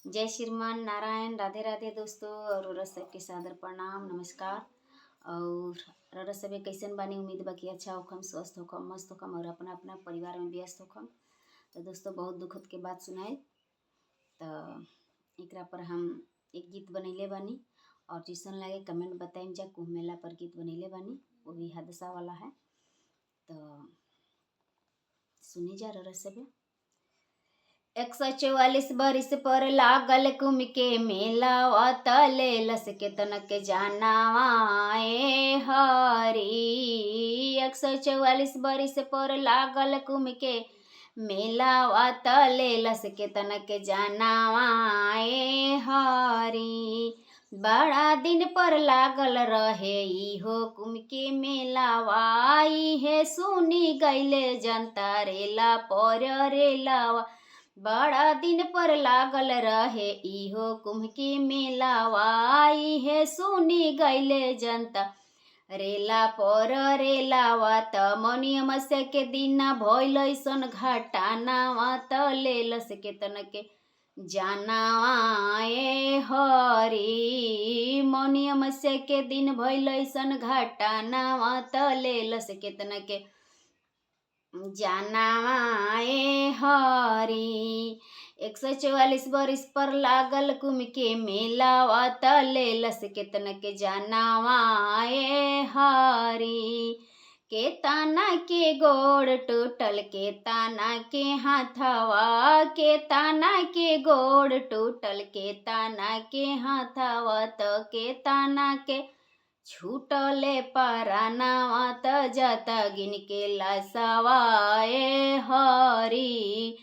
जय श्रीमान नारायण। राधे राधे दोस्तों और रउरा सबके सादर प्रणाम नमस्कार। और रउरा सबे कैसन बानी? उम्मीद बा कि अच्छा होखम, स्वस्थ होखम, मस्त होखम और अपना अपना परिवार में व्यस्त होखम। तो दोस्तों बहुत दुखद के बात सुनाए तो एकरा पर हम एक गीत बनैले बानी और जैसन लगे कमेंट बताइम जा। कुंभ मेला पर गीत बनैले बानी, वो भी हादसा वाला है, तो सुनी जा रउरा सबे। 144 बरिस पर लागल कुंभ के मेलावा, तले लस के तनक जानावा ए हरी। 144 बरिस पर लागल कुंभ के मेलावा, तले लस के तनक जानावा ए हरी। बड़ा दिन पर लागल रहे इहो कुंभ के मेलावा, इहे सुनी गईले जनता रेला पर रेलावा। बड़ा दिन पर लागल रहे इहो कुंभ के मेलावा, इहे सुनी गईले जनता रेला पर रेलावा। त मनी अमावस्या के दिन भइल अइसन घटनावा, तले लस के तनके जानावा ए हरी। मनी अमावस्या के दिन भइल अइसन घटनावा, तले लस के तनके जानावा ए हरी। 144 बरिस पर लागल कुंभ के मेलावा, तले लस के तनके जानावा ए हरी। के ताना के गोड़ टूटल, के ताना के हाथवा, के ताना के गोड़ टूटल, के ताना के हाथवा। त के ताना के छूटले परानावा, त जाता गिन के लासवा ए हरी।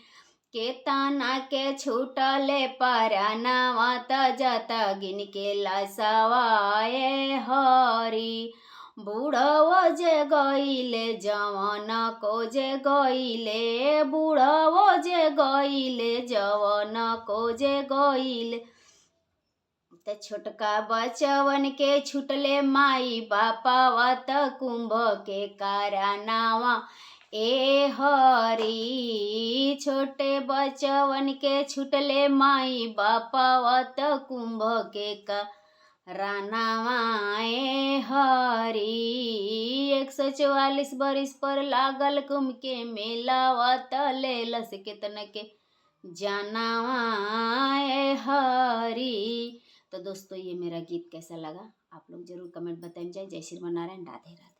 के ताना के छूटले परानावा, त जाता गिन के लासवा ए हरी। बूढ़वो जे गईले जवन को जे गईले, बूढ़वो जे गईले जवन को जे गईले। त छोटका बचवन के छुटले माई बापावा, त कुंभ के कारनावा ए हरी। छोटे बचवन के छुटले माई बापावा, त कुंभ के कारनावा ए हरी। 144 बरिस पर लागल कुंभ के मेलावा, तले लस के तनके जानावा ए हरी। तो दोस्तों ये मेरा गीत कैसा लगा आप लोग जरूर कमेंट बताएं। जय श्री नारायण। राधे राधे।